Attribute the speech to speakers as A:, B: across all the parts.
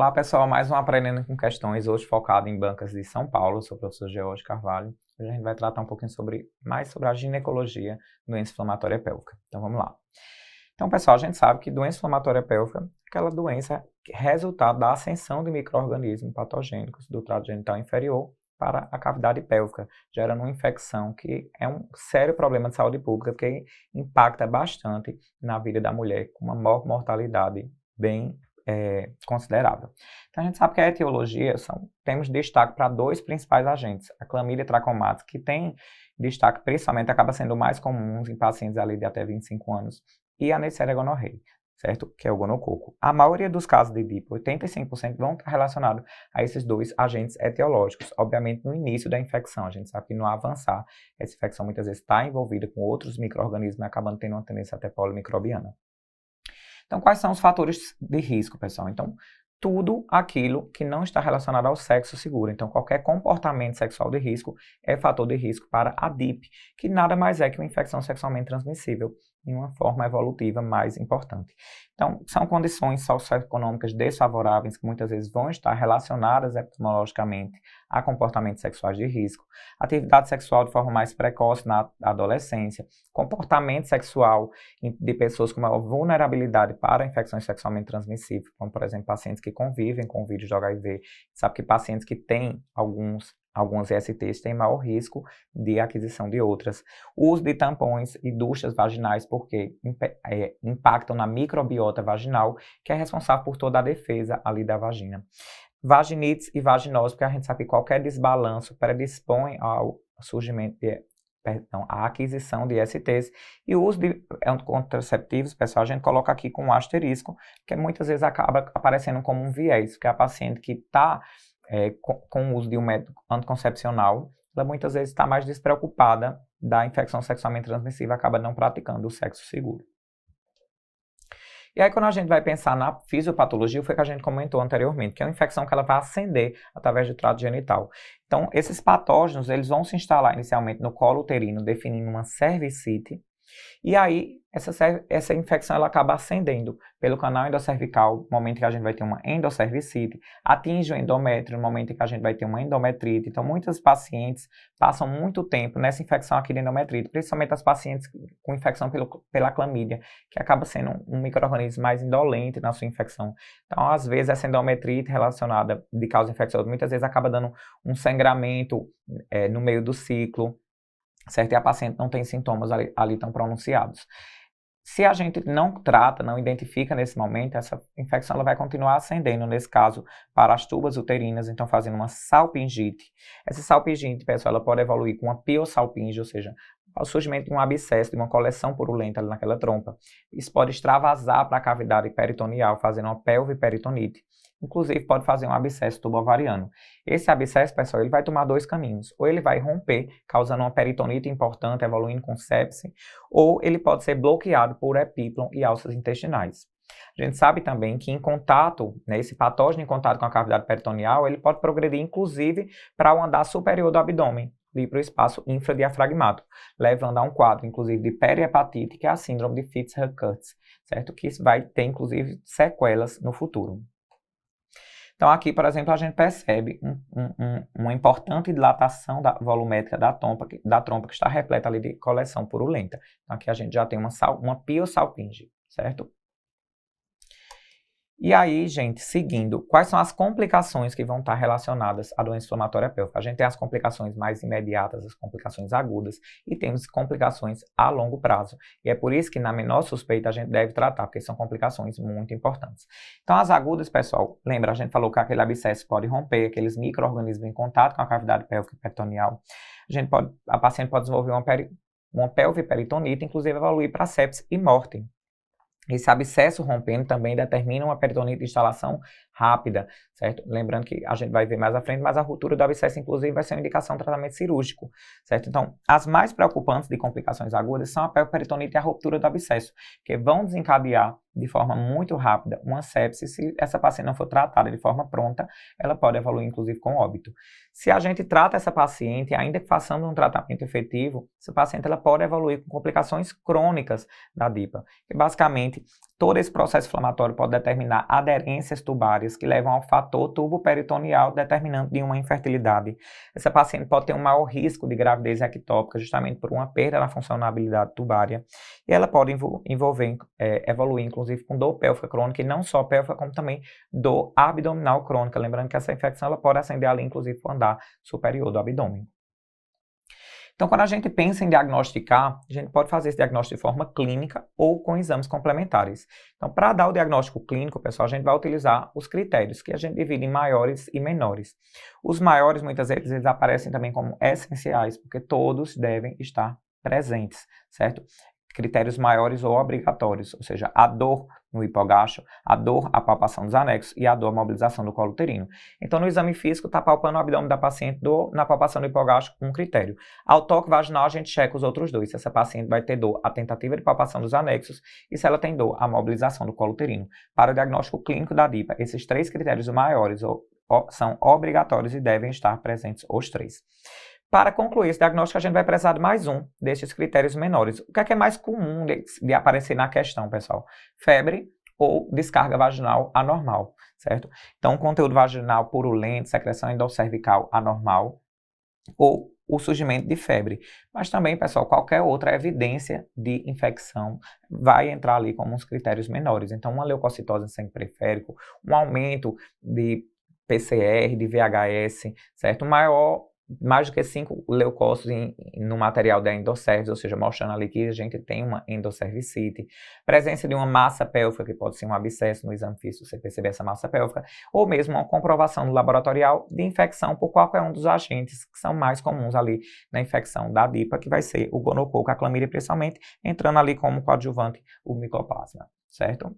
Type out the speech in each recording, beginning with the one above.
A: Olá pessoal, mais um Aprendendo com Questões, hoje focado em bancas de São Paulo. Eu sou o professor George Carvalho. Hoje a gente vai tratar um pouquinho mais sobre a ginecologia, doença inflamatória pélvica. Então vamos lá. Então pessoal, a gente sabe que doença inflamatória pélvica é aquela doença resultado da ascensão de micro-organismos patogênicos do trato genital inferior para a cavidade pélvica, gerando uma infecção que é um sério problema de saúde pública, porque impacta bastante na vida da mulher, com uma mortalidade bem considerável. Então a gente sabe que a etiologia temos destaque para dois principais agentes, a clamídia trachomatis, que tem destaque principalmente, acaba sendo mais comum em pacientes ali de até 25 anos, e a Neisseria gonorrhoeae, certo? Que é o gonococo. A maioria dos casos de DIP, 85%, vão estar relacionados a esses dois agentes etiológicos. Obviamente, no início da infecção, a gente sabe que no avançar, essa infecção muitas vezes está envolvida com outros micro-organismos, acabando tendo uma tendência até polimicrobiana. Então, quais são os fatores de risco, pessoal? Então, tudo aquilo que não está relacionado ao sexo seguro. Então, qualquer comportamento sexual de risco é fator de risco para a DIP, que nada mais é que uma infecção sexualmente transmissível em uma forma evolutiva mais importante. Então, são condições socioeconômicas desfavoráveis que muitas vezes vão estar relacionadas epistemologicamente a comportamentos sexuais de risco, atividade sexual de forma mais precoce na adolescência, comportamento sexual de pessoas com maior vulnerabilidade para infecções sexualmente transmissíveis, como, por exemplo, pacientes que convivem com o vírus de HIV. Sabe que pacientes que têm alguns ISTs têm maior risco de aquisição de outras. O uso de tampões e duchas vaginais, porque impactam na microbiota vaginal, que é responsável por toda a defesa ali da vagina. Vaginites e vaginose, porque a gente sabe que qualquer desbalanço predispõe ao surgimento a aquisição de ISTs, e o uso de contraceptivos, pessoal, a gente coloca aqui com um asterisco, que muitas vezes acaba aparecendo como um viés, que é a paciente que está com o uso de um método anticoncepcional, ela muitas vezes está mais despreocupada da infecção sexualmente transmissível, acaba não praticando o sexo seguro. E aí, quando a gente vai pensar na fisiopatologia, foi o que a gente comentou anteriormente, que é uma infecção que ela vai ascender através do trato genital. Então, esses patógenos, eles vão se instalar inicialmente no colo uterino, definindo uma cervicite, e aí, essa infecção ela acaba ascendendo pelo canal endocervical, no momento que a gente vai ter uma endocervicite, atinge o endométrio, no momento que a gente vai ter uma endometrite. Então, muitas pacientes passam muito tempo nessa infecção aqui de endometrite, principalmente as pacientes com infecção pela clamídia, que acaba sendo um micro-organismo mais indolente na sua infecção. Então, às vezes, essa endometrite relacionada de causa infecciosa, muitas vezes acaba dando um sangramento no meio do ciclo, certo? E a paciente não tem sintomas ali tão pronunciados. Se a gente não trata, não identifica nesse momento, essa infecção ela vai continuar ascendendo, nesse caso, para as tubas uterinas, então fazendo uma salpingite. Essa salpingite, pessoal, ela pode evoluir com uma piosalpinge, ou seja, o surgimento de um abscesso, de uma coleção purulenta ali naquela trompa. Isso pode extravasar para a cavidade peritoneal, fazendo uma pelviperitonite. Inclusive, pode fazer um abscesso tubo-ovariano. Esse abscesso, pessoal, ele vai tomar dois caminhos. Ou ele vai romper, causando uma peritonite importante, evoluindo com sepse, ou ele pode ser bloqueado por epíplon e alças intestinais. A gente sabe também que em contato, esse patógeno em contato com a cavidade peritoneal, ele pode progredir, inclusive, para o andar superior do abdômen, ir para o espaço infradiafragmático, levando a um quadro, inclusive, de perihepatite, que é a síndrome de Fitzhugh-Curtis, certo? Que isso vai ter, inclusive, sequelas no futuro. Então, aqui, por exemplo, a gente percebe uma importante dilatação volumétrica da trompa que está repleta ali de coleção purulenta. Então, aqui a gente já tem uma piosalpinge, certo? E aí, gente, seguindo, quais são as complicações que vão estar relacionadas à doença inflamatória pélvica? A gente tem as complicações mais imediatas, as complicações agudas, e temos complicações a longo prazo. E é por isso que, na menor suspeita, a gente deve tratar, porque são complicações muito importantes. Então, as agudas, pessoal, lembra, a gente falou que aquele abscesso pode romper, aqueles micro-organismos em contato com a cavidade pélvica peritoneal. A paciente pode desenvolver uma pelviperitonite, inclusive evoluir para sepse e morte. Esse abscesso rompendo também determina uma peritonite de instalação rápida, certo? Lembrando que a gente vai ver mais à frente, mas a ruptura do abscesso, inclusive, vai ser uma indicação de tratamento cirúrgico, certo? Então, as mais preocupantes de complicações agudas são a pelviperitonite e a ruptura do abscesso, que vão desencadear de forma muito rápida uma sepse. Se essa paciente não for tratada de forma pronta, ela pode evoluir, inclusive, com óbito. Se a gente trata essa paciente, ainda que façamos um tratamento efetivo, essa paciente ela pode evoluir com complicações crônicas da DIPA, que basicamente Todo esse processo inflamatório pode determinar aderências tubárias que levam ao fator tubo-peritoneal determinante de uma infertilidade. Essa paciente pode ter um maior risco de gravidez ectópica justamente por uma perda na funcionabilidade tubária e ela pode evoluir inclusive com dor pélvica crônica e não só pélvica como também dor abdominal crônica. Lembrando que essa infecção ela pode ascender ali inclusive para o andar superior do abdômen. Então, quando a gente pensa em diagnosticar, a gente pode fazer esse diagnóstico de forma clínica ou com exames complementares. Então, para dar o diagnóstico clínico, pessoal, a gente vai utilizar os critérios, que a gente divide em maiores e menores. Os maiores, muitas vezes, eles aparecem também como essenciais, porque todos devem estar presentes, certo? Critérios maiores ou obrigatórios, ou seja, a dor no hipogástrio, a dor, a palpação dos anexos e a dor, a mobilização do colo uterino. Então, no exame físico, está palpando o abdômen da paciente, dor na palpação do hipogástrio com um critério. Ao toque vaginal, a gente checa os outros dois. Se essa paciente vai ter dor, a tentativa de palpação dos anexos e se ela tem dor, a mobilização do colo uterino. Para o diagnóstico clínico da DIPA, esses três critérios maiores são obrigatórios e devem estar presentes os três. Para concluir esse diagnóstico, a gente vai precisar de mais um destes critérios menores. O que é mais comum de aparecer na questão, pessoal? Febre ou descarga vaginal anormal, certo? Então, conteúdo vaginal purulento, secreção endoscervical anormal ou o surgimento de febre. Mas também, pessoal, qualquer outra evidência de infecção vai entrar ali como uns critérios menores. Então, uma leucocitose em sangue periférico, um aumento de PCR, de VHS, certo? Mais do que 5 leucócitos no material da endocervix, ou seja, mostrando ali que a gente tem uma endocervicite, presença de uma massa pélvica, que pode ser um abscesso no exame físico, você perceber essa massa pélvica, ou mesmo uma comprovação no laboratorial de infecção por qualquer um dos agentes que são mais comuns ali na infecção da DIPA, que vai ser o gonococo, a clamídia principalmente, entrando ali como coadjuvante o micoplasma, certo?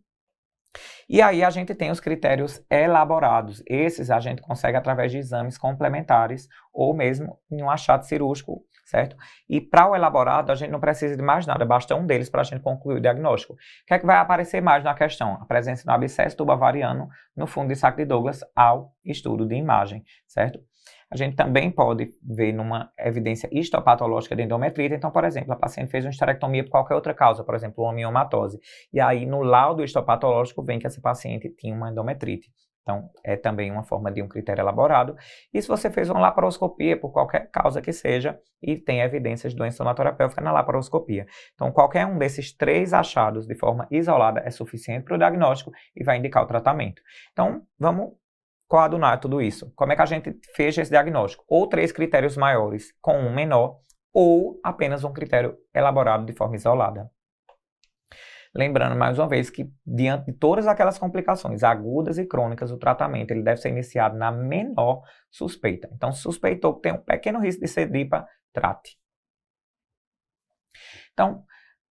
A: E aí a gente tem os critérios elaborados. Esses a gente consegue através de exames complementares ou mesmo em um achado cirúrgico, certo? E para o elaborado a gente não precisa de mais nada, basta um deles para a gente concluir o diagnóstico. O que é que vai aparecer mais na questão? A presença do abscesso tubovariano no fundo de saco de Douglas ao estudo de imagem, certo? A gente também pode ver numa evidência histopatológica de endometrite. Então, por exemplo, a paciente fez uma histerectomia por qualquer outra causa, por exemplo, uma miomatose. E aí, no laudo histopatológico, vem que essa paciente tinha uma endometrite. Então, é também uma forma de um critério elaborado. E se você fez uma laparoscopia, por qualquer causa que seja, e tem evidências de doença inflamatória pélvica na laparoscopia. Então, qualquer um desses três achados de forma isolada é suficiente para o diagnóstico e vai indicar o tratamento. Então, vamos coadunar tudo isso. Como é que a gente fez esse diagnóstico? Ou 3 critérios maiores com um menor, ou apenas um critério elaborado de forma isolada. Lembrando, mais uma vez, que diante de todas aquelas complicações agudas e crônicas, o tratamento ele deve ser iniciado na menor suspeita. Então, suspeitou que tem um pequeno risco de ser DIPA, trate. Então,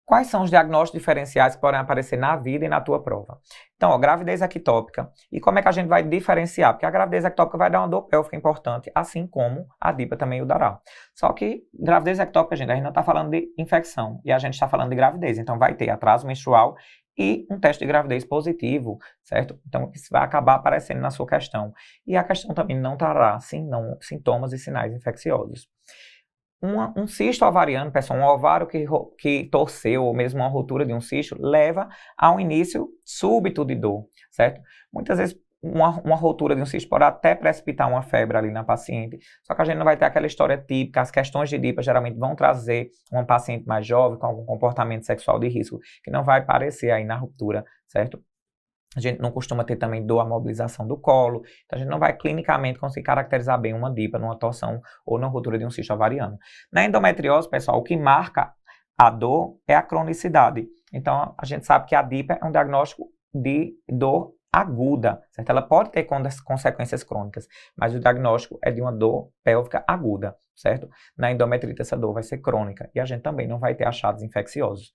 A: quais são os diagnósticos diferenciais que podem aparecer na vida e na tua prova? Então, gravidez ectópica. E como é que a gente vai diferenciar? Porque a gravidez ectópica vai dar uma dor pélvica importante, assim como a DIPA também o dará. Só que gravidez ectópica, gente, a gente não está falando de infecção e a gente está falando de gravidez. Então, vai ter atraso menstrual e um teste de gravidez positivo, certo? Então, isso vai acabar aparecendo na sua questão. E a questão também não trará sintomas e sinais infecciosos. Um cisto ovariano, pessoal, um ovário que torceu, ou mesmo uma ruptura de um cisto, leva a um início súbito de dor, certo? Muitas vezes uma ruptura de um cisto pode até precipitar uma febre ali na paciente, só que a gente não vai ter aquela história típica. As questões de DIPA geralmente vão trazer uma paciente mais jovem com algum comportamento sexual de risco, que não vai aparecer aí na ruptura, certo? A gente não costuma ter também dor à mobilização do colo, então a gente não vai clinicamente conseguir caracterizar bem uma DIPA numa torção ou numa ruptura de um cisto ovariano. Na endometriose, pessoal, o que marca a dor é a cronicidade. Então, a gente sabe que a DIPA é um diagnóstico de dor aguda, certo? Ela pode ter consequências crônicas, mas o diagnóstico é de uma dor pélvica aguda, certo? Na endometrite, essa dor vai ser crônica e a gente também não vai ter achados infecciosos.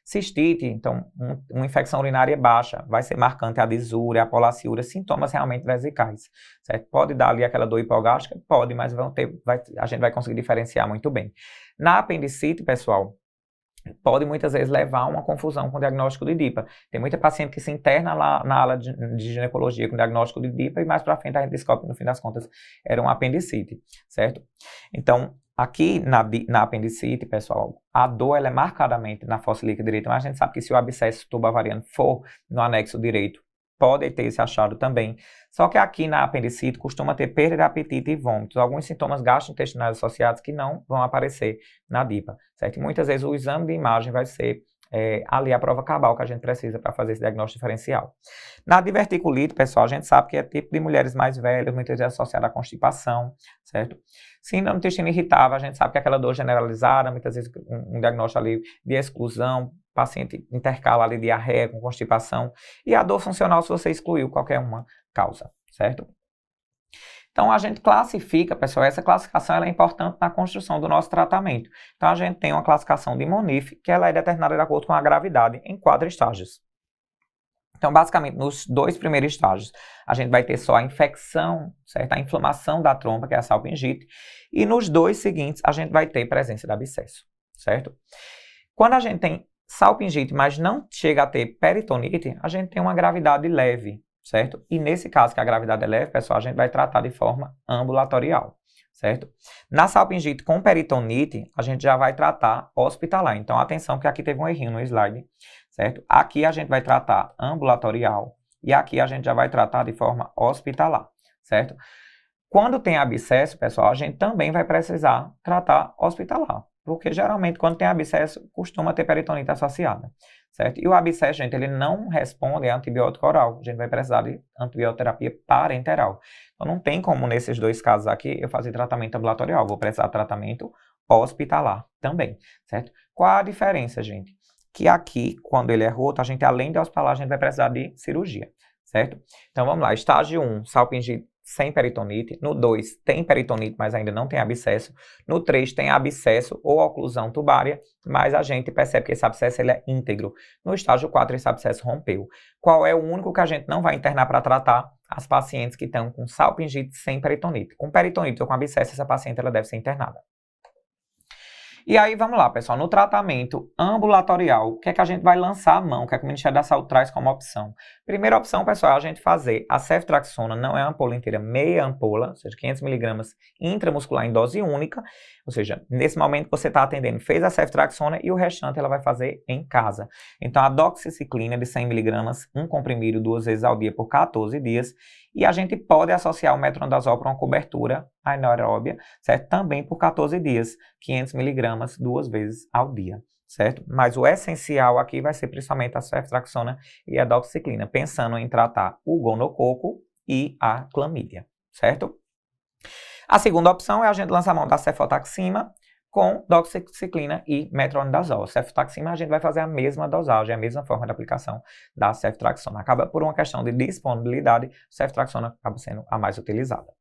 A: Cistite, então, uma infecção urinária baixa, vai ser marcante a disúria, a polaciúria, sintomas realmente vesicais, certo? Pode dar ali aquela dor hipogástrica? Pode, mas a gente vai conseguir diferenciar muito bem. Na apendicite, pessoal, pode muitas vezes levar a uma confusão com o diagnóstico de DIPA. Tem muita paciente que se interna lá na ala de ginecologia com diagnóstico de DIPA e mais para frente a gente descobre que no fim das contas era uma apendicite, certo? Então, Aqui na apendicite, pessoal, a dor ela é marcadamente na fossa ilíaca direita, mas a gente sabe que se o abscesso tubovariano for no anexo direito, pode ter esse achado também. Só que aqui na apendicite costuma ter perda de apetite e vômitos, alguns sintomas gastrointestinais associados que não vão aparecer na DIPA, certo? E muitas vezes o exame de imagem vai ser ali a prova cabal que a gente precisa para fazer esse diagnóstico diferencial. Na diverticulite, pessoal, a gente sabe que é tipo de mulheres mais velhas, muitas vezes associada à constipação, certo? Síndrome do intestino irritável, a gente sabe que é aquela dor generalizada, muitas vezes um diagnóstico ali de exclusão, paciente intercala ali diarreia com constipação, e a dor funcional se você excluiu qualquer uma causa, certo? Então, a gente classifica, pessoal, essa classificação ela é importante na construção do nosso tratamento. Então, a gente tem uma classificação de Monif, que ela é determinada de acordo com a gravidade em 4 estágios. Então, basicamente, nos 2 primeiros estágios, a gente vai ter só a infecção, certo? A inflamação da trompa, que é a salpingite, e nos 2 seguintes, a gente vai ter presença de abscesso, certo? Quando a gente tem salpingite, mas não chega a ter peritonite, a gente tem uma gravidade leve, certo? E nesse caso, que a gravidade é leve, pessoal, a gente vai tratar de forma ambulatorial, certo? Na salpingite com peritonite, a gente já vai tratar hospitalar. Então, atenção, que aqui teve um errinho no slide, certo? Aqui a gente vai tratar ambulatorial e aqui a gente já vai tratar de forma hospitalar, certo? Quando tem abscesso, pessoal, a gente também vai precisar tratar hospitalar, porque geralmente quando tem abscesso, costuma ter peritonite associada, certo? E o abscesso, gente, ele não responde a antibiótico oral, a gente vai precisar de antibioterapia parenteral. Então não tem como nesses 2 casos aqui eu fazer tratamento ambulatorial, vou precisar de tratamento hospitalar também, certo? Qual a diferença, gente? Que aqui, quando ele é roto, a gente além de hospitalar, a gente vai precisar de cirurgia, certo? Então vamos lá, estágio 1, salpingite sem peritonite. No 2, tem peritonite, mas ainda não tem abscesso. No 3, tem abscesso ou oclusão tubária, mas a gente percebe que esse abscesso ele é íntegro. No estágio 4, esse abscesso rompeu. Qual é o único que a gente não vai internar para tratar? As pacientes que estão com salpingite sem peritonite. Com peritonite ou com abscesso, essa paciente ela deve ser internada. E aí, vamos lá, pessoal, no tratamento ambulatorial, o que é que a gente vai lançar a mão, o que é que o Ministério da Saúde traz como opção? Primeira opção, pessoal, é a gente fazer a ceftriaxona, não é uma ampola inteira, meia ampola, ou seja, 500 mg intramuscular em dose única, ou seja, nesse momento que você está atendendo, fez a ceftriaxona e o restante ela vai fazer em casa. Então, a doxiciclina de 100 mg, um comprimido 2 vezes ao dia por 14 dias, e a gente pode associar o metronidazol para uma cobertura anaeróbia, certo? Também por 14 dias, 500 mg 2 vezes ao dia, certo? Mas o essencial aqui vai ser principalmente a ceftriaxona e a doxiciclina, pensando em tratar o gonococo e a clamídia, certo? A segunda opção é a gente lançar a mão da cefotaxima com doxiciclina e metronidazol. Cefotaxima a gente vai fazer a mesma dosagem, a mesma forma de aplicação da ceftriaxona. Acaba por uma questão de disponibilidade, ceftriaxona acaba sendo a mais utilizada.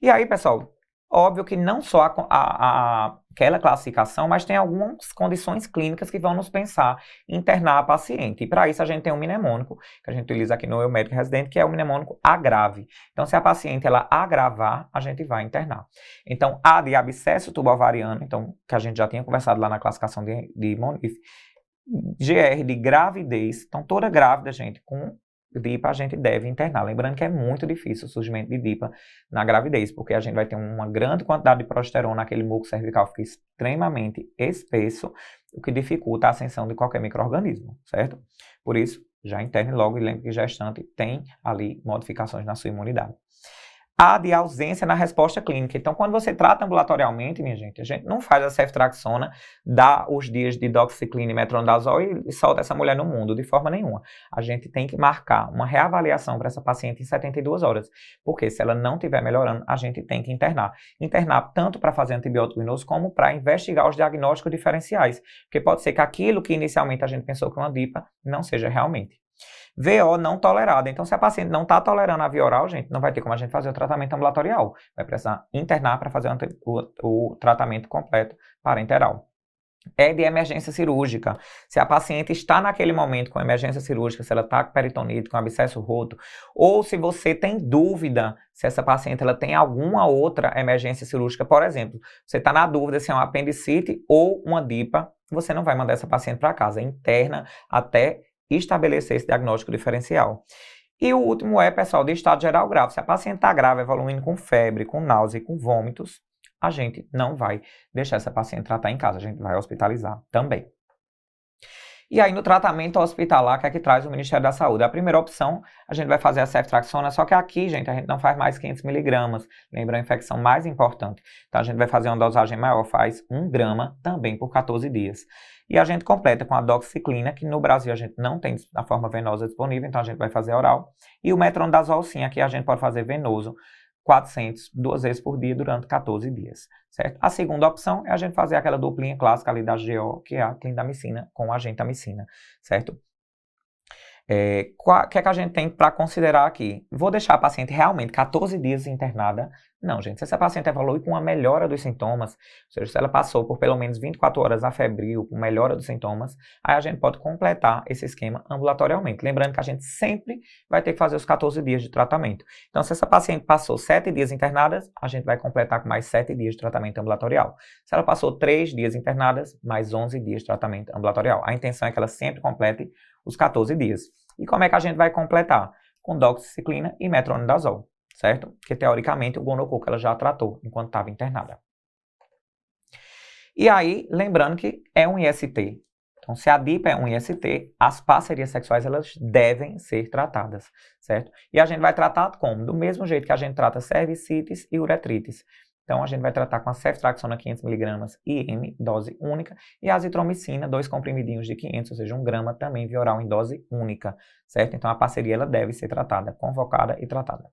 A: E aí, pessoal, óbvio que não só aquela classificação, mas tem algumas condições clínicas que vão nos pensar em internar a paciente. E para isso a gente tem um mnemônico, que a gente utiliza aqui no Eu Médico Residente, que é o mnemônico agrave. Então, se a paciente ela agravar, a gente vai internar. Então, A de abscesso tubovariano, então, que a gente já tinha conversado lá na classificação de Monif. GR de gravidez, então toda grávida, gente, com DIPA a gente deve internar. Lembrando que é muito difícil o surgimento de DIPA na gravidez, porque a gente vai ter uma grande quantidade de progesterona, aquele muco cervical fica extremamente espesso, o que dificulta a ascensão de qualquer micro-organismo, certo? Por isso, já interne logo e lembre que gestante tem ali modificações na sua imunidade. A de ausência na resposta clínica. Então, quando você trata ambulatorialmente, minha gente, a gente não faz a ceftriaxona, dá os dias de doxiciclina e metronidazol e solta essa mulher no mundo, de forma nenhuma. A gente tem que marcar uma reavaliação para essa paciente em 72 horas, porque se ela não estiver melhorando, a gente tem que internar. Internar tanto para fazer antibiótico venoso, como para investigar os diagnósticos diferenciais, porque pode ser que aquilo que inicialmente a gente pensou que é uma DIPA não seja realmente. VO não tolerada. Então, se a paciente não está tolerando a via oral, gente, não vai ter como a gente fazer o tratamento ambulatorial. Vai precisar internar para fazer o tratamento completo parenteral. É de emergência cirúrgica. Se a paciente está naquele momento com emergência cirúrgica, se ela está com peritonite, com abscesso roto, ou se você tem dúvida se essa paciente ela tem alguma outra emergência cirúrgica, por exemplo, você está na dúvida se é uma apendicite ou uma DIPA, você não vai mandar essa paciente para casa. Interna até estabelecer esse diagnóstico diferencial. E o último é, pessoal, de estado geral grave. Se a paciente está grave, evoluindo com febre, com náusea e com vômitos, a gente não vai deixar essa paciente tratar em casa, a gente vai hospitalizar também. E aí, no tratamento hospitalar, que é que traz o Ministério da Saúde? A primeira opção, a gente vai fazer a ceftriaxona, só que aqui, gente, a gente não faz mais 500 miligramas. Lembra a infecção mais importante. Então, a gente vai fazer uma dosagem maior, faz 1 grama também por 14 dias. E a gente completa com a doxiciclina, que no Brasil a gente não tem a forma venosa disponível, então a gente vai fazer oral. E o metronidazol, sim, aqui a gente pode fazer venoso, 400, 2 vezes por dia durante 14 dias, certo? A segunda opção é a gente fazer aquela duplinha clássica ali da GO, que é a clindamicina com a gentamicina, certo? O que é que a gente tem para considerar aqui? Vou deixar a paciente realmente 14 dias internada? Não, gente. Se essa paciente evolui com uma melhora dos sintomas, ou seja, se ela passou por pelo menos 24 horas afebril, com melhora dos sintomas, aí a gente pode completar esse esquema ambulatorialmente. Lembrando que a gente sempre vai ter que fazer os 14 dias de tratamento. Então, se essa paciente passou 7 dias internadas, a gente vai completar com mais 7 dias de tratamento ambulatorial. Se ela passou 3 dias internadas, mais 11 dias de tratamento ambulatorial. A intenção é que ela sempre complete os 14 dias. E como é que a gente vai completar? Com doxiciclina e metronidazol, certo? Porque, teoricamente, o gonococo ela já tratou enquanto estava internada. E aí, lembrando que é um IST. Então, se a DIPA é um IST, as parcerias sexuais elas devem ser tratadas, certo? E a gente vai tratar como? Do mesmo jeito que a gente trata cervicites e uretrites. Então, a gente vai tratar com a ceftriaxona 500mg IM, dose única, e a azitromicina, 2 comprimidinhos de 500, ou seja, 1 grama também via oral em dose única, certo? Então, a parceria ela deve ser tratada, convocada e tratada.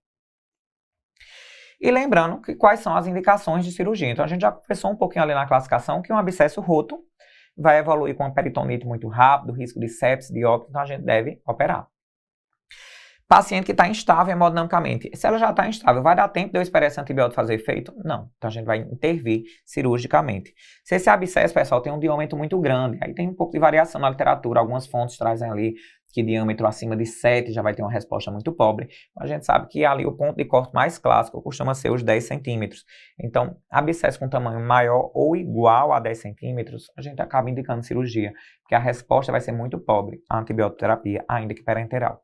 A: E lembrando que quais são as indicações de cirurgia. Então, a gente já conversou um pouquinho ali na classificação que um abscesso roto vai evoluir com uma peritonite muito rápido, risco de sepse, de óbito, então a gente deve operar. Paciente que está instável hemodinamicamente. Se ela já está instável, vai dar tempo de eu esperar esse antibiótico fazer efeito? Não. Então, a gente vai intervir cirurgicamente. Se esse abscesso, pessoal, tem um diâmetro muito grande, aí tem um pouco de variação na literatura, algumas fontes trazem ali que diâmetro acima de 7 já vai ter uma resposta muito pobre. A gente sabe que ali o ponto de corte mais clássico costuma ser os 10 centímetros. Então, abscesso com tamanho maior ou igual a 10 centímetros, a gente acaba indicando cirurgia, porque a resposta vai ser muito pobre à antibioterapia, ainda que parenteral.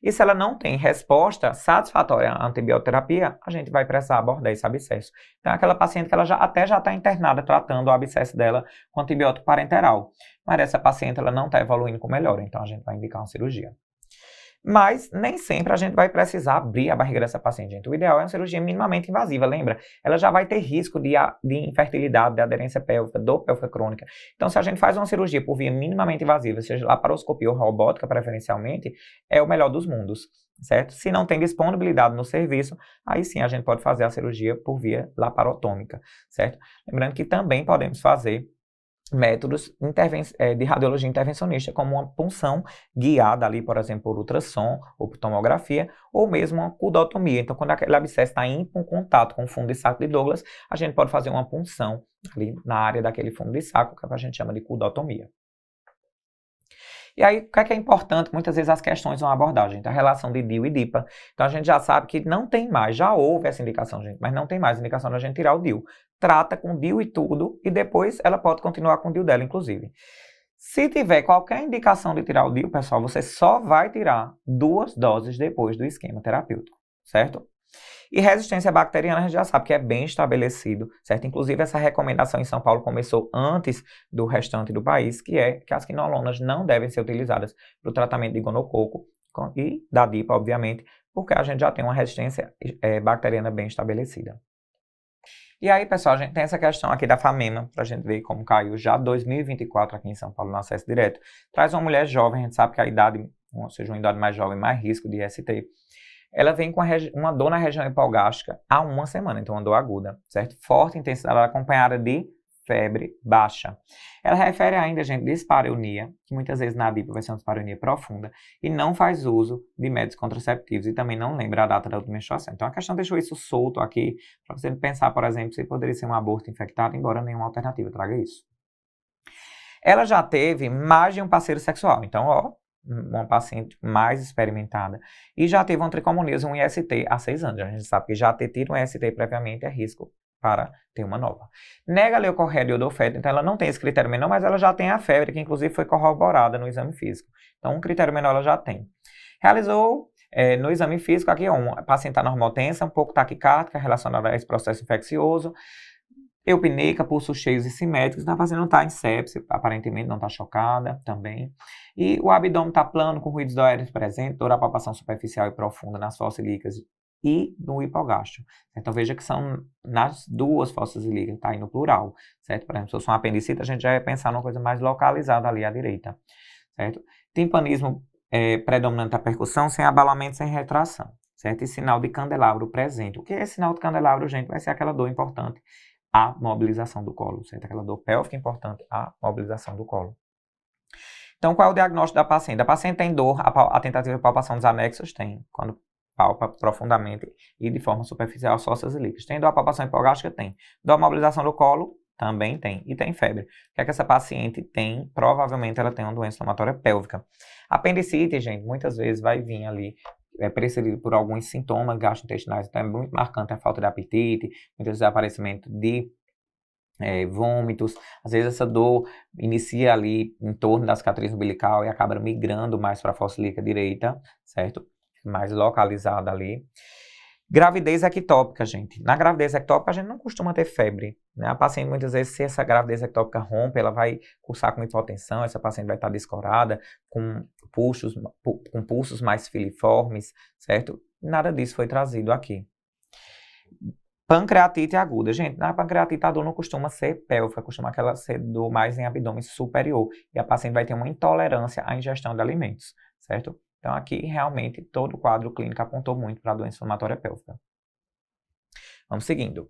A: E se ela não tem resposta satisfatória à antibioterapia, a gente vai precisar abordar esse abscesso. Então, é aquela paciente que ela já está internada tratando o abscesso dela com antibiótico parenteral. Mas essa paciente ela não está evoluindo com melhora, então a gente vai indicar uma cirurgia. Mas nem sempre a gente vai precisar abrir a barriga dessa paciente, gente. O ideal é uma cirurgia minimamente invasiva, lembra? Ela já vai ter risco de infertilidade, de aderência pélvica, dor pélvica crônica. Então, se a gente faz uma cirurgia por via minimamente invasiva, seja laparoscopia ou robótica preferencialmente, é o melhor dos mundos, certo? Se não tem disponibilidade no serviço, aí sim a gente pode fazer a cirurgia por via laparotômica, certo? Lembrando que também podemos fazer métodos de radiologia intervencionista, como uma punção guiada ali, por exemplo, por ultrassom ou por tomografia, ou mesmo uma cudotomia. Então, quando aquele abscesso está em contato com o fundo de saco de Douglas, a gente pode fazer uma punção ali na área daquele fundo de saco, que a gente chama de cudotomia. E aí, o que é importante? Muitas vezes as questões vão abordar, gente, a relação de DIU e DIPA. Então, a gente já sabe que não tem mais, já houve essa indicação, gente, mas não tem mais indicação da gente tirar o DIU. Trata com DIU e tudo, e depois ela pode continuar com o DIU dela, inclusive. Se tiver qualquer indicação de tirar o DIU, pessoal, você só vai tirar 2 doses depois do esquema terapêutico, certo? E resistência bacteriana a gente já sabe que é bem estabelecido, certo? Inclusive essa recomendação em São Paulo começou antes do restante do país, que é que as quinolonas não devem ser utilizadas para o tratamento de gonococo e da DIPA, obviamente, porque a gente já tem uma resistência bacteriana bem estabelecida. E aí, pessoal, a gente tem essa questão aqui da FAMEMA, para a gente ver como caiu já 2024 aqui em São Paulo no acesso direto. Traz uma mulher jovem, a gente sabe que a idade, ou seja, uma idade mais jovem, mais risco de IST. Ela vem com uma dor na região hipogástrica há 1 semana, então uma dor aguda, certo? Forte intensidade acompanhada de febre baixa. Ela refere ainda, gente, dispareunia, que muitas vezes na DIPA vai ser uma dispareunia profunda, e não faz uso de métodos contraceptivos e também não lembra a data da última menstruação. Então a questão deixou isso solto aqui, para você pensar, por exemplo, se poderia ser um aborto infectado, embora nenhuma alternativa traga isso. Ela já teve mais de um parceiro sexual, então, ó, uma paciente mais experimentada, e já teve uma tricomoníase, um IST há 6 anos. A gente sabe que já ter tido um IST previamente é risco para ter uma nova. Nega a leucorreia de iodo-feto, então ela não tem esse critério menor, mas ela já tem a febre, que inclusive foi corroborada no exame físico. Então, um critério menor ela já tem. Realizou no exame físico, aqui a paciente está normotensa, um pouco taquicárdica, relacionada a esse processo infeccioso, Eupneica, pulsos cheios e simétricos, a paciente não está em sepse, aparentemente não está chocada também. E o abdômen está plano, com ruídos doentes presentes, dor à palpação superficial e profunda nas fossas ilíacas e no hipogastro. Então veja que são nas duas fossas ilíacas, está aí no plural, certo? Por exemplo, se fosse uma apendicite, a gente já ia pensar numa coisa mais localizada ali à direita, certo? Timpanismo predominante da percussão, sem abalamento, sem retração, certo? E sinal de candelabro presente. O que é sinal de candelabro, gente? Vai ser aquela dor importante, a mobilização do colo, certo? Aquela dor pélvica importante, a mobilização do colo. Então, qual é o diagnóstico da paciente? A paciente tem dor, a tentativa de palpação dos anexos tem, quando palpa profundamente e de forma superficial as fossas ilíacas. Tem dor à palpação hipogástrica? Tem. Dor à mobilização do colo? Também tem. E tem febre. O que é que essa paciente tem? Provavelmente ela tem uma doença inflamatória pélvica. Apendicite, gente, muitas vezes vai vir ali precedido por alguns sintomas gastrointestinais. Então é muito marcante a falta de apetite, muitas vezes aparecimento de vômitos. Às vezes essa dor inicia ali em torno da cicatriz umbilical e acaba migrando mais para a fossa ilíaca direita, certo? Mais localizada ali. Gravidez ectópica, gente. Na gravidez ectópica a gente não costuma ter febre, né? A paciente muitas vezes, se essa gravidez ectópica rompe, ela vai cursar com hipotensão, essa paciente vai estar descorada, com pulsos mais filiformes, certo? Nada disso foi trazido aqui. Pancreatite aguda. Gente, na pancreatite a dor não costuma ser pélvica, costuma aquela ser dor mais em abdômen superior. E a paciente vai ter uma intolerância à ingestão de alimentos, certo? Então aqui realmente todo o quadro clínico apontou muito para a doença inflamatória pélvica. Vamos seguindo.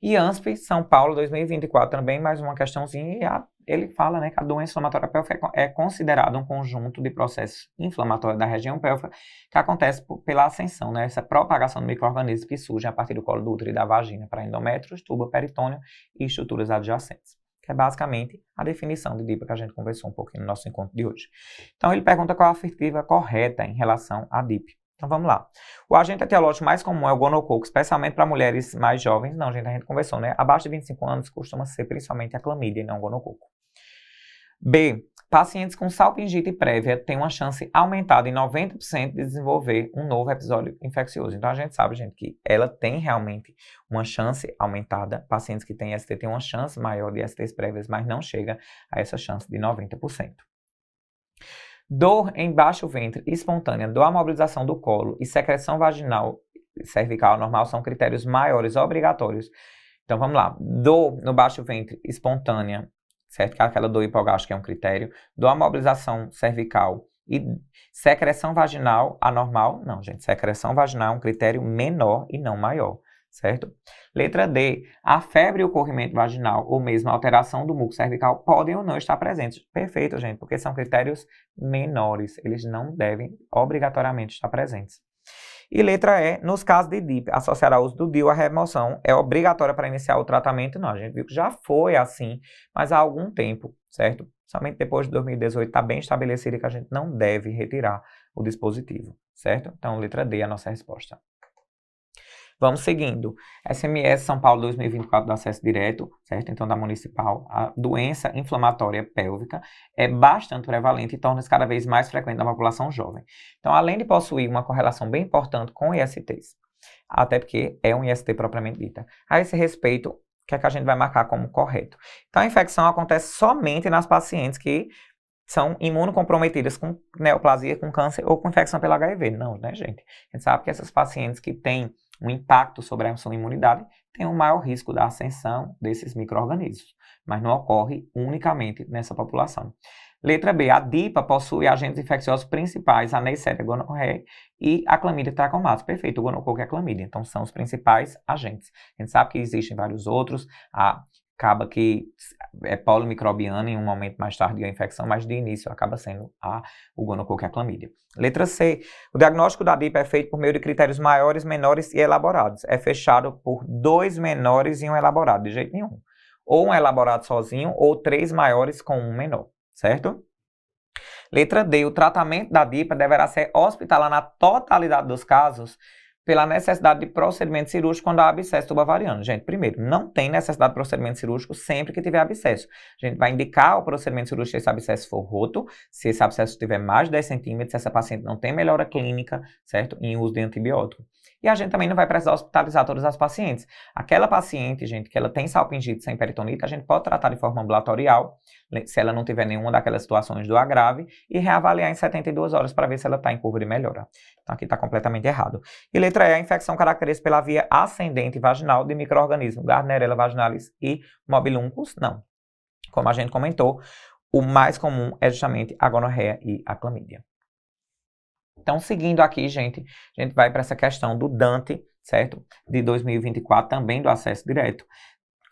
A: IANSP, São Paulo, 2024, também mais uma questãozinha, e ele fala, né, que a doença inflamatória pélvica é considerada um conjunto de processos inflamatórios da região pélvica que acontece pela ascensão, né, essa propagação de micro-organismos que surgem a partir do colo do útero e da vagina para endométrios, tubo, peritônio e estruturas adjacentes, que é basicamente a definição de DIPA que a gente conversou um pouquinho no nosso encontro de hoje. Então ele pergunta qual a afirmativa correta em relação à DIP. Então vamos lá. O agente etiológico mais comum é o gonococo, especialmente para mulheres mais jovens. Não, gente, a gente conversou, né? Abaixo de 25 anos costuma ser principalmente a clamídia e não o gonococo. B. Pacientes com salpingite prévia têm uma chance aumentada em 90% de desenvolver um novo episódio infeccioso. Então a gente sabe, gente, que ela tem realmente uma chance aumentada. Pacientes que têm ST têm uma chance maior de STs prévias, mas não chega a essa chance de 90%. Dor em baixo ventre espontânea, dor à mobilização do colo e secreção vaginal cervical normal são critérios maiores obrigatórios. Então vamos lá. Dor no baixo ventre espontânea, certo? Que é aquela dor hipogástrica é um critério. Dor à mobilização cervical e secreção vaginal anormal, não, gente. Secreção vaginal é um critério menor e não maior, certo? Letra D. A febre e o corrimento vaginal ou mesmo a alteração do muco cervical podem ou não estar presentes. Perfeito, gente, porque são critérios menores. Eles não devem obrigatoriamente estar presentes. E letra E. Nos casos de DIP, associar ao uso do DIU, a remoção é obrigatória para iniciar o tratamento? Não, a gente viu que já foi assim, mas há algum tempo, certo? Somente depois de 2018 está bem estabelecido que a gente não deve retirar o dispositivo, certo? Então, letra D é a nossa resposta. Vamos seguindo. SMS São Paulo 2024 do acesso direto, certo? Então, da municipal. A doença inflamatória pélvica é bastante prevalente e torna-se cada vez mais frequente na população jovem. Então, além de possuir uma correlação bem importante com ISTs, até porque é um IST propriamente dita, a esse respeito, o que é que a gente vai marcar como correto? Então, a infecção acontece somente nas pacientes que são imunocomprometidas com neoplasia, com câncer ou com infecção pelo HIV. Não, né, gente? A gente sabe que essas pacientes que têm um impacto sobre a sua imunidade têm um maior risco da ascensão desses micro-organismos, mas não ocorre unicamente nessa população. Letra B. A DIPA possui agentes infecciosos principais, a Neisseria gonorreae e a clamídia trachomatis. Perfeito, o gonococo e a clamídia. Então, são os principais agentes. A gente sabe que existem vários outros, acaba que é polimicrobiana em um momento mais tardio a infecção, mas de início acaba sendo o gonococo e a clamídia. Letra C. O diagnóstico da DIPA é feito por meio de critérios maiores, menores e elaborados. É fechado por 2 menores e um elaborado, de jeito nenhum. Ou um elaborado sozinho, ou 3 maiores com um menor, certo? Letra D. O tratamento da DIPA deverá ser hospitalar na totalidade dos casos pela necessidade de procedimento cirúrgico quando há abscesso tubovariano. Gente, primeiro, não tem necessidade de procedimento cirúrgico sempre que tiver abscesso. A gente vai indicar o procedimento cirúrgico se esse abscesso for roto, se esse abscesso tiver mais de 10 centímetros, se essa paciente não tem melhora clínica, certo? Em uso de antibiótico. E a gente também não vai precisar hospitalizar todas as pacientes. Aquela paciente, gente, que ela tem salpingite sem peritonite, a gente pode tratar de forma ambulatorial, se ela não tiver nenhuma daquelas situações do agrave, e reavaliar em 72 horas para ver se ela está em curva de melhora. Então aqui está completamente errado. E letra E, a infecção característica pela via ascendente vaginal de micro-organismos, Gardnerella vaginalis e Mobiluncus, não. Como a gente comentou, o mais comum é justamente a gonorreia e a clamídia. Então, seguindo aqui, gente, a gente vai para essa questão do Dante, certo? De 2024, também do acesso direto.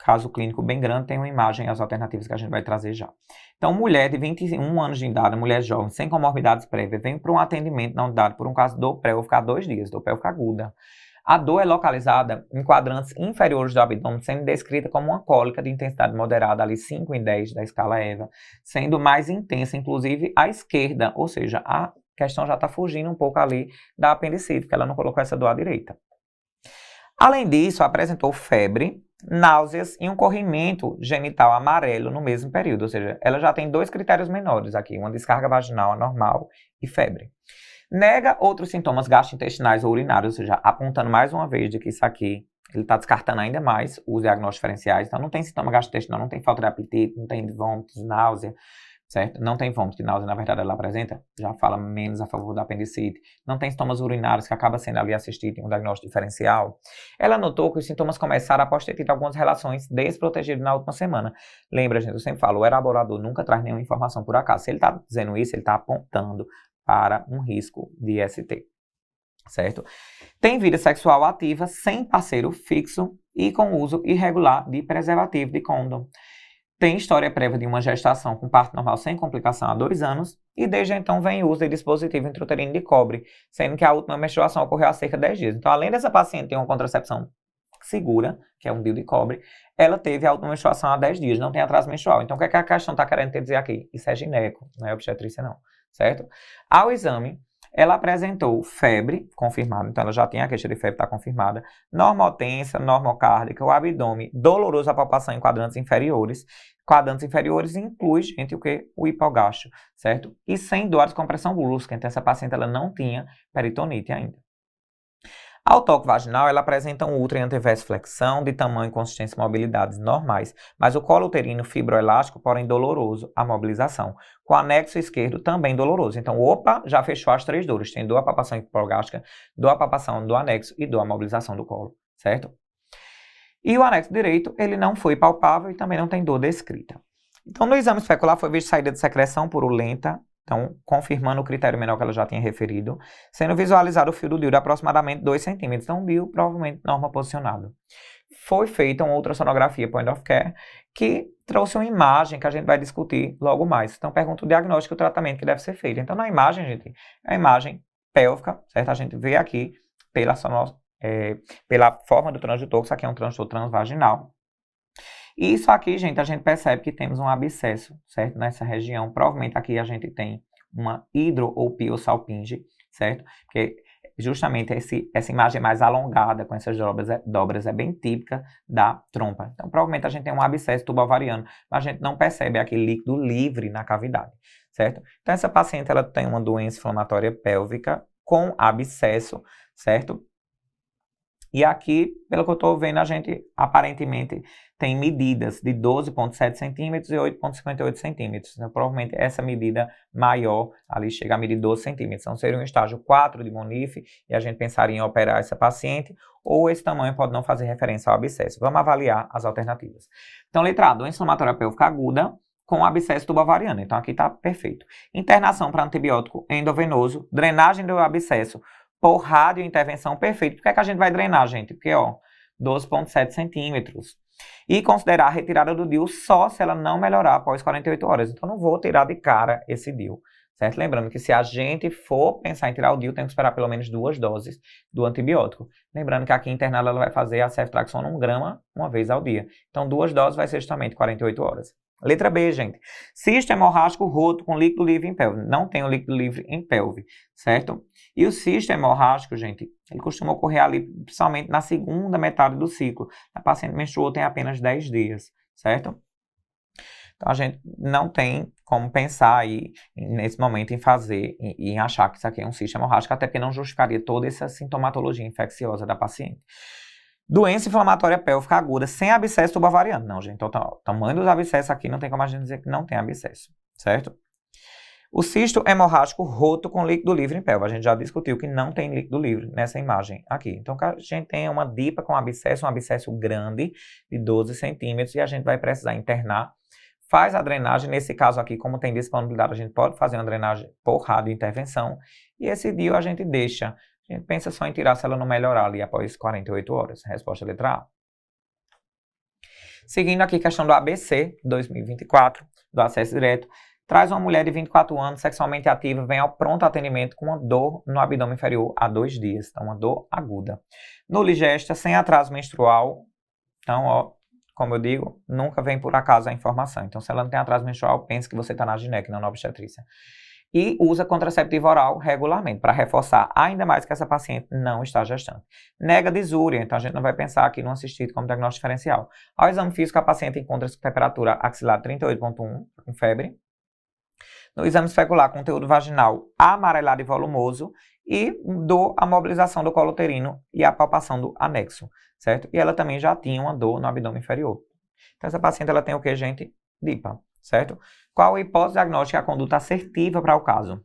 A: Caso clínico bem grande, tem uma imagem e as alternativas que a gente vai trazer já. Então, mulher de 21 anos de idade, mulher jovem, sem comorbidades prévias, vem para um atendimento na unidade por um caso de dor pélvica há 2 dias, dor pélvica aguda. A dor é localizada em quadrantes inferiores do abdômen, sendo descrita como uma cólica de intensidade moderada, ali 5 em 10 da escala EVA, sendo mais intensa, inclusive, à esquerda, ou seja, a questão já está fugindo um pouco ali da apendicite, porque ela não colocou essa dor à direita. Além disso, apresentou febre, náuseas e um corrimento genital amarelo no mesmo período, ou seja, ela já tem 2 critérios menores aqui, uma descarga vaginal anormal e febre. Nega outros sintomas gastrointestinais ou urinários, ou seja, apontando mais uma vez de que isso aqui, ele está descartando ainda mais os diagnósticos diferenciais, então não tem sintoma gastrointestinal, não tem falta de apetite, não tem vômitos, náusea, certo? Não tem vômito, náusea, na verdade, ela apresenta, já fala menos a favor da apendicite. Não tem sintomas urinários, que acaba sendo ali assistido em um diagnóstico diferencial. Ela notou que os sintomas começaram após ter tido algumas relações desprotegidas na última semana. Lembra, gente, eu sempre falo, o elaborador nunca traz nenhuma informação por acaso. Se ele está dizendo isso, ele está apontando para um risco de IST, certo? Tem vida sexual ativa, sem parceiro fixo e com uso irregular de preservativo de condom. Tem história prévia de uma gestação com parto normal sem complicação há 2 anos e desde então vem uso de dispositivo intrauterino de cobre, sendo que a última menstruação ocorreu há cerca de 10 dias. Então, além dessa paciente ter uma contracepção segura, que é um DIU de cobre, ela teve a última menstruação há 10 dias, não tem atraso menstrual. Então, o que é que a questão está querendo dizer aqui? Isso é gineco, não é obstetrícia não, certo? Ao exame, ela apresentou febre confirmada, então ela já tem a queixa de febre, está confirmada, normotensa, normocárdica, o abdômen doloroso, a palpação em quadrantes inferiores. Quadrantes inferiores inclui, gente, o que? O hipogástrio, certo? E sem dores com pressão brusca, então essa paciente ela não tinha peritonite ainda. Ao toque vaginal, ela apresenta um útero em anteverso flexão, de tamanho, consistência e mobilidades normais, mas o colo uterino fibroelástico, porém doloroso, a mobilização. Com o anexo esquerdo também doloroso. Então, opa, já fechou as 3 dores. Tem dor à palpação hipogástica, dor à palpação do anexo e dor à mobilização do colo, certo? E o anexo direito, ele não foi palpável e também não tem dor descrita. Então, no exame especular foi visto saída de secreção purulenta, então, confirmando o critério menor que ela já tinha referido, sendo visualizado o fio do DIU de aproximadamente 2 centímetros. Então, um DIU provavelmente norma posicionado. Foi feita uma ultrassonografia point of care que trouxe uma imagem que a gente vai discutir logo mais. Então, pergunta o diagnóstico e o tratamento que deve ser feito. Então, na imagem, gente, é a imagem pélvica, certo? A gente vê aqui pela forma do transdutor, que isso aqui é um transdutor transvaginal. E isso aqui, gente, a gente percebe que temos um abscesso, certo? Nessa região, provavelmente aqui a gente tem uma hidro- ou piosalpinge, certo? Porque justamente essa imagem mais alongada, com essas dobras, é bem típica da trompa. Então, provavelmente a gente tem um abscesso tubovariano, mas a gente não percebe aquele líquido livre na cavidade, certo? Então, essa paciente, ela tem uma doença inflamatória pélvica com abscesso, certo? E aqui, pelo que eu estou vendo, a gente aparentemente tem medidas de 12,7 centímetros e 8,58 centímetros. Então, provavelmente essa medida maior ali chega a medir 12 centímetros. Então, seria um estágio 4 de Monif e a gente pensaria em operar essa paciente, ou esse tamanho pode não fazer referência ao abscesso. Vamos avaliar as alternativas. Então, letra A, doença inflamatória pélvica aguda com abscesso tubovariano. Então, aqui está perfeito. Internação para antibiótico endovenoso, drenagem do abscesso por radiointervenção, perfeito. Por que é que a gente vai drenar, gente? Porque, ó, 12,7 centímetros. E considerar a retirada do DIU só se ela não melhorar após 48 horas. Então, não vou tirar de cara esse DIU, certo? Lembrando que se a gente for pensar em tirar o DIU, tem que esperar pelo menos 2 doses do antibiótico. Lembrando que aqui internada ela vai fazer a ceftriaxona 1 grama uma vez ao dia. Então, 2 doses vai ser justamente 48 horas. Letra B, gente. Cisto hemorrágico roto com líquido livre em pelve. Não tem o líquido livre em pelve, certo? E o cisto hemorrágico, gente, ele costuma ocorrer ali, principalmente na segunda metade do ciclo. A paciente menstruou tem apenas 10 dias, certo? Então, a gente não tem como pensar aí, nesse momento, em fazer e em achar que isso aqui é um cisto hemorrágico, até porque não justificaria toda essa sintomatologia infecciosa da paciente. Doença inflamatória pélvica aguda sem abscesso tubovariano. Não, gente. Então, o tamanho dos abscessos aqui não tem como a gente dizer que não tem abscesso, certo? O cisto hemorrágico roto com líquido livre em pelve. A gente já discutiu que não tem líquido livre nessa imagem aqui. Então, a gente tem uma DIPA com abscesso, um abscesso grande de 12 centímetros e a gente vai precisar internar. Faz a drenagem. Nesse caso aqui, como tem disponibilidade, a gente pode fazer uma drenagem por radiointervenção. E esse DIU a gente deixa. A gente pensa só em tirar se ela não melhorar ali após 48 horas. Resposta letra A. Seguindo aqui, questão do ABC 2024, do acesso direto. Traz uma mulher de 24 anos, sexualmente ativa, vem ao pronto atendimento com uma dor no abdômen inferior há 2 dias. Então, uma dor aguda. Nuligesta, sem atraso menstrual. Então, ó, como eu digo, nunca vem por acaso a informação. Então, se ela não tem atraso menstrual, pense que você está na gineco, não na obstetrícia. E usa contraceptivo oral regularmente, para reforçar ainda mais que essa paciente não está gestante. Nega disúria, então a gente não vai pensar aqui no cistites como diagnóstico diferencial. Ao exame físico, a paciente encontra-se com temperatura axilar 38,1, com febre. No exame especular, conteúdo vaginal amarelado e volumoso. E dor, a mobilização do colo uterino e a palpação do anexo, certo? E ela também já tinha uma dor no abdômen inferior. Então essa paciente, ela tem o que, gente? DIPA, certo? Qual a hipótese diagnóstica e a conduta assertiva para o caso?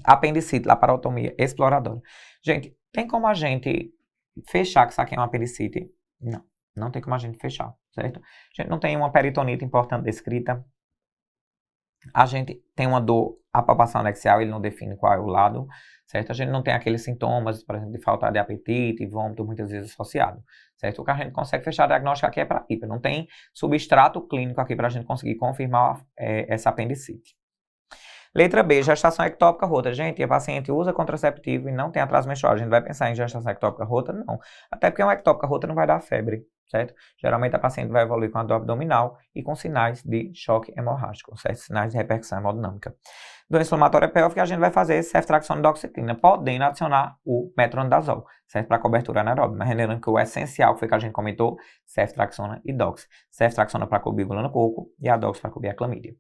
A: Apendicite, laparotomia exploradora. Gente, tem como a gente fechar que isso aqui é uma apendicite? Não, não tem como a gente fechar, certo? A gente não tem uma peritonite importante descrita. A gente tem uma dor, a palpação anexial, ele não define qual é o lado, certo? A gente não tem aqueles sintomas, por exemplo, de falta de apetite, vômito, muitas vezes associado, certo? O que a gente consegue fechar a diagnóstica aqui é para DIPA. Não tem substrato clínico aqui para a gente conseguir confirmar essa apendicite. Letra B, gestação ectópica rota. Gente, a paciente usa contraceptivo e não tem atraso menstrual. A gente vai pensar em gestação ectópica rota? Não. Até porque uma ectópica rota não vai dar febre, certo? Geralmente a paciente vai evoluir com a dor abdominal e com sinais de choque hemorrágico, certo? Sinais de repercussão hemodinâmica. Doença inflamatória pélvica, a gente vai fazer ceftriaxona e doxiciclina, podendo adicionar o metronidazol, certo? Para cobertura anaeróbica. Mas lembrando que o essencial foi que a gente comentou, ceftriaxona e dox. Ceftriaxona para cobrir o coco e a dox para cobrir a clamídia.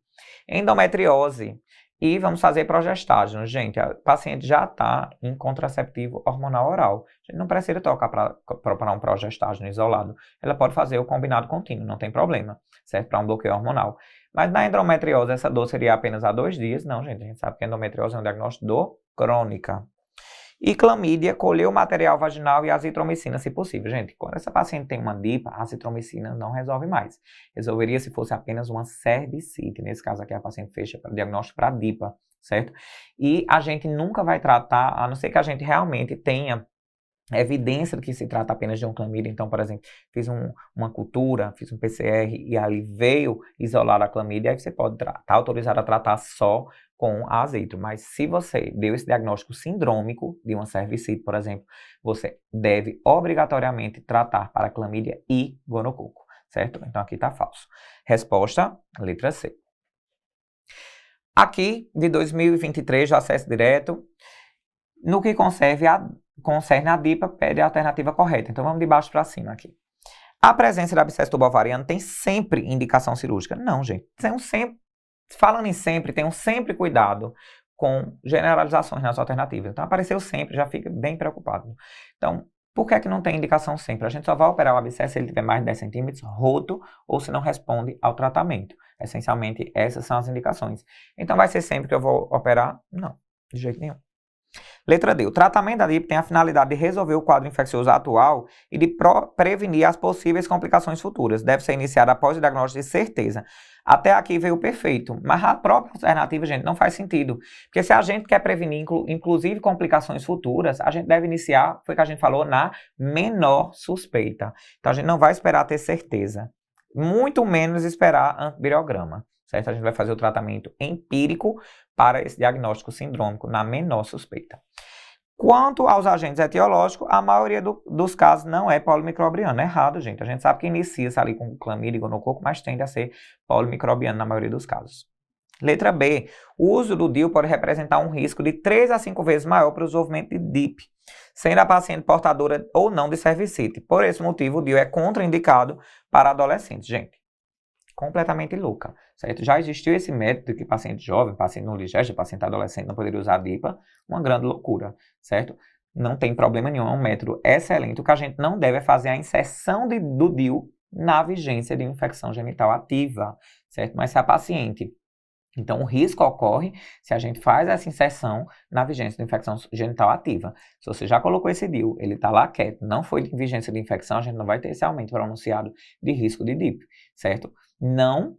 A: Endometriose. E vamos fazer progestágeno. Gente, a paciente já está em contraceptivo hormonal oral. A gente não precisa tocar para um progestágeno isolado. Ela pode fazer o combinado contínuo, não tem problema, certo? Para um bloqueio hormonal. Mas na endometriose, essa dor seria apenas há 2 dias? Não, gente, a gente sabe que a endometriose é um diagnóstico de dor crônica. E clamídia, colher o material vaginal e azitromicina, se possível. Gente, quando essa paciente tem uma DIPA, a azitromicina não resolve mais. Resolveria se fosse apenas uma cervicite. Nesse caso aqui, a paciente fecha para diagnóstico para DIPA, certo? E a gente nunca vai tratar, a não ser que a gente realmente tenha evidência de que se trata apenas de um clamídia. Então, por exemplo, fiz uma cultura, fiz um PCR e ali veio isolar a clamídia, aí você pode estar autorizado a tratar só com a azitro. Mas se você deu esse diagnóstico sindrômico de uma cervicite, por exemplo, você deve obrigatoriamente tratar para clamídia e gonococo, certo? Então aqui está falso. Resposta, letra C. Aqui, de 2023, do acesso direto, no que concerne a DIPA, pede a alternativa correta. Então vamos de baixo para cima aqui. A presença de abscesso tubovariano tem sempre indicação cirúrgica? Não, gente. Falando em sempre, tenham sempre cuidado com generalizações nas alternativas. Então, apareceu sempre, já fica bem preocupado. Então, por que é que não tem indicação sempre? A gente só vai operar o abscesso se ele tiver mais de 10 centímetros, roto, ou se não responde ao tratamento. Essencialmente, essas são as indicações. Então, vai ser sempre que eu vou operar? Não, de jeito nenhum. Letra D. O tratamento da DIPA tem a finalidade de resolver o quadro infeccioso atual e de prevenir as possíveis complicações futuras. Deve ser iniciado após o diagnóstico de certeza. Até aqui veio perfeito, mas a própria alternativa, gente, não faz sentido. Porque se a gente quer prevenir, inclusive, complicações futuras, a gente deve iniciar, foi o que a gente falou, na menor suspeita. Então, a gente não vai esperar ter certeza. Muito menos esperar antivirograma, certo? A gente vai fazer o tratamento empírico para esse diagnóstico sindrômico na menor suspeita. Quanto aos agentes etiológicos, a maioria dos casos não é polimicrobiano. É errado, gente. A gente sabe que inicia-se ali com clamídia e gonococo, mas tende a ser polimicrobiano na maioria dos casos. Letra B. O uso do DIU pode representar um risco de 3 a 5 vezes maior para o desenvolvimento de DIP, sendo a paciente portadora ou não de cervicite. Por esse motivo, o DIU é contraindicado para adolescentes, gente. Completamente louca, certo? Já existiu esse método de que paciente jovem, paciente não digeste, paciente adolescente não poderia usar DIPA, uma grande loucura, certo? Não tem problema nenhum, é um método excelente. O que a gente não deve é fazer a inserção do DIU na vigência de infecção genital ativa, certo? Mas se a paciente... Então, o risco ocorre se a gente faz essa inserção na vigência de infecção genital ativa. Se você já colocou esse DIU, ele está lá quieto, não foi de vigência de infecção, a gente não vai ter esse aumento pronunciado de risco de DIP, certo? Não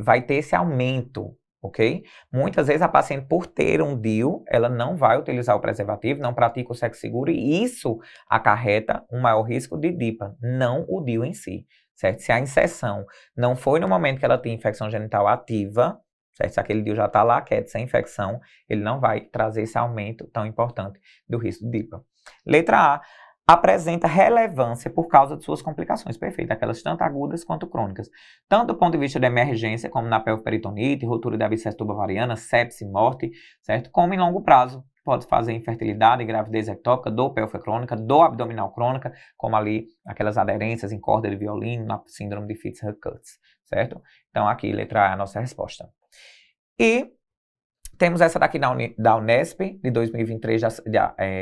A: vai ter esse aumento, ok? Muitas vezes a paciente, por ter um DIU, ela não vai utilizar o preservativo, não pratica o sexo seguro e isso acarreta um maior risco de DIPA, não o DIU em si, certo? Se a inserção não foi no momento que ela tem infecção genital ativa, certo? Se aquele DIU já está lá quieto, sem infecção, ele não vai trazer esse aumento tão importante do risco de DIPA. Letra A. Apresenta relevância por causa de suas complicações, perfeito, aquelas tanto agudas quanto crônicas, tanto do ponto de vista de emergência, como na pelvoperitonite, ruptura de abscesso tubovariana, sepse, morte, certo? Como em longo prazo, pode fazer infertilidade, gravidez ectópica, dor pélvica crônica, dor abdominal crônica, como ali aquelas aderências em corda de violino, na síndrome de Fitz-Hugh-Cutts, certo? Então aqui, letra A é a nossa resposta. E temos essa daqui da Unesp, de 2023,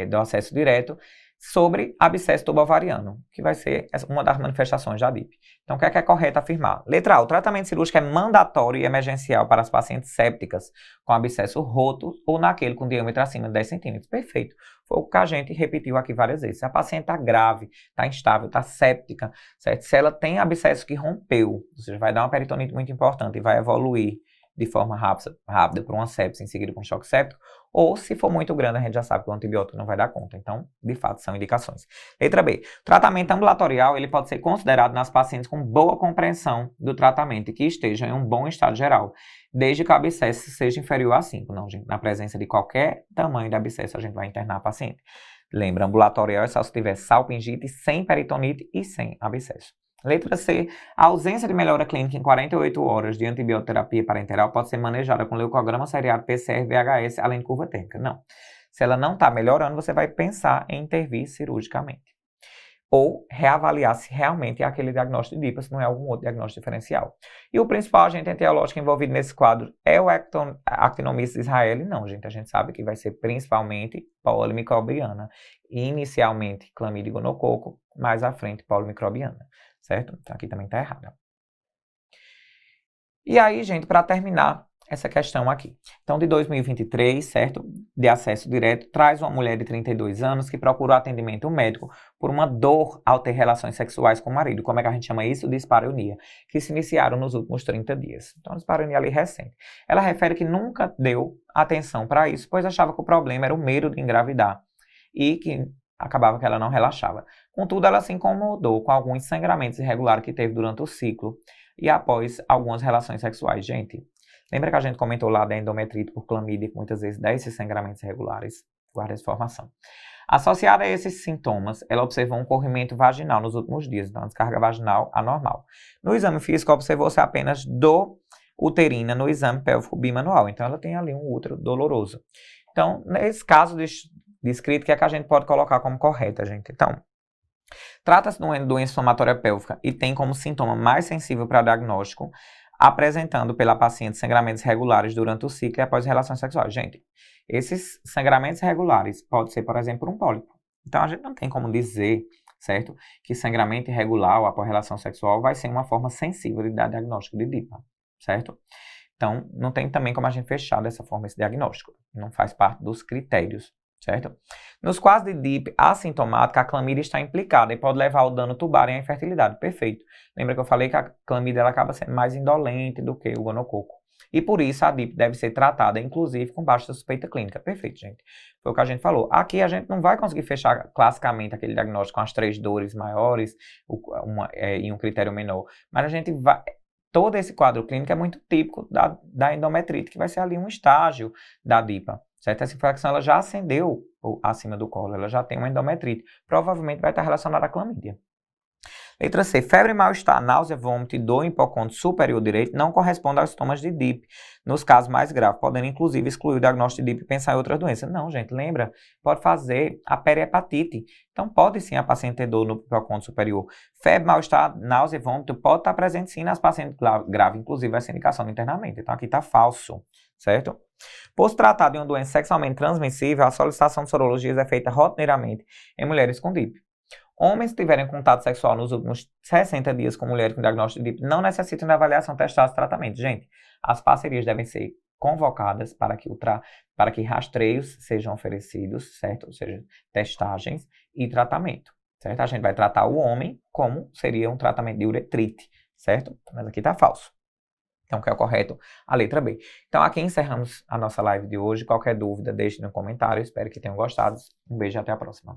A: do acesso direto, sobre abscesso tubovariano, que vai ser uma das manifestações da DIP. Então, o que é correto afirmar? Letra A, o tratamento cirúrgico é mandatório e emergencial para as pacientes sépticas com abscesso roto ou naquele com diâmetro acima de 10 centímetros. Perfeito. Foi o que a gente repetiu aqui várias vezes. Se a paciente está grave, está instável, está séptica, certo? Se ela tem abscesso que rompeu, ou seja, vai dar uma peritonite muito importante e vai evoluir de forma rápida para uma sepse, em seguida com choque séptico, ou se for muito grande, a gente já sabe que o antibiótico não vai dar conta. Então, de fato, são indicações. Letra B. O tratamento ambulatorial ele pode ser considerado nas pacientes com boa compreensão do tratamento e que estejam em um bom estado geral, desde que o abscesso seja inferior a 5. Não, gente, na presença de qualquer tamanho de abscesso, a gente vai internar a paciente. Lembra, ambulatorial é só se tiver salpingite, sem peritonite e sem abscesso. Letra C. A ausência de melhora clínica em 48 horas de antibioterapia parenteral pode ser manejada com leucograma seriado PCR-VHS, além de curva térmica. Não. Se ela não está melhorando, você vai pensar em intervir cirurgicamente. Ou reavaliar se realmente é aquele diagnóstico de DIPA, se não é algum outro diagnóstico diferencial. E o principal agente etiológico envolvido nesse quadro é o Actinomyces israeli? Não, gente, a gente sabe que vai ser principalmente polimicrobiana. Inicialmente, clamídia e gonococo, mais à frente, polimicrobiana. Certo? Então, aqui também está errado. E aí, gente, para terminar essa questão aqui. Então, de 2023, certo? De acesso direto, traz uma mulher de 32 anos que procurou atendimento médico por uma dor ao ter relações sexuais com o marido. Como é que a gente chama isso? Dispareunia, que se iniciaram nos últimos 30 dias. Então, dispareunia ali recente. Ela refere que nunca deu atenção para isso, pois achava que o problema era o medo de engravidar e que acabava que ela não relaxava. Contudo, ela se incomodou com alguns sangramentos irregulares que teve durante o ciclo e após algumas relações sexuais. Gente, lembra que a gente comentou lá da endometrite por clamídia, que muitas vezes dá esses sangramentos irregulares? Guarda essa informação. Associada a esses sintomas, ela observou um corrimento vaginal nos últimos dias, então a descarga vaginal anormal. No exame físico, observou-se apenas dor uterina no exame pélvico bimanual, então ela tem ali um útero doloroso. Então, nesse caso descrito, que é que a gente pode colocar como correta, gente? Então, trata-se de uma doença inflamatória pélvica e tem como sintoma mais sensível para diagnóstico, apresentando pela paciente sangramentos regulares durante o ciclo e após relações sexuais. Gente, esses sangramentos regulares pode ser, por exemplo, um pólipo. Então, a gente não tem como dizer, certo, que sangramento irregular ou após relação sexual vai ser uma forma sensível de dar diagnóstico de DIPA, certo? Então, não tem também como a gente fechar dessa forma esse diagnóstico. Não faz parte dos critérios, certo? Nos quadros de DIP assintomática, a clamídia está implicada e pode levar ao dano tubar e à infertilidade. Perfeito. Lembra que eu falei que a clamídia ela acaba sendo mais indolente do que o gonococo. E por isso a DIP deve ser tratada, inclusive, com baixa suspeita clínica. Perfeito, gente. Foi o que a gente falou. Aqui a gente não vai conseguir fechar classicamente aquele diagnóstico com as 3 dores maiores e um critério menor. Mas a gente vai... todo esse quadro clínico é muito típico da endometrite, que vai ser ali um estágio da DIPA, certo? Essa infecção ela já ascendeu acima do colo, ela já tem uma endometrite, provavelmente vai estar relacionada à clamídia. Letra C. Febre, mal-estar, náusea, vômito e dor em hipocôndrio superior direito não corresponde aos sintomas de DIP, nos casos mais graves, podendo inclusive excluir o diagnóstico de DIP e pensar em outras doenças. Não, gente, lembra? Pode fazer a perihepatite. Então, pode sim a paciente ter dor no hipocôndrio superior. Febre, mal-estar, náusea e vômito pode estar presente sim nas pacientes graves, inclusive essa indicação do internamento. Então, aqui está falso, certo? Por se tratar de uma doença sexualmente transmissível, a solicitação de sorologias é feita rotineiramente em mulheres com DIP. Homens que tiverem contato sexual nos últimos 60 dias com mulheres com diagnóstico de DIP não necessitam de avaliação, testagem e tratamento. Gente, as parcerias devem ser convocadas para que rastreios sejam oferecidos, certo? Ou seja, testagens e tratamento, certo? A gente vai tratar o homem como seria um tratamento de uretrite, certo? Mas aqui está falso. Então, que é o correto? A letra B. Então, aqui encerramos a nossa live de hoje. Qualquer dúvida, deixe no comentário. Espero que tenham gostado. Um beijo e até a próxima.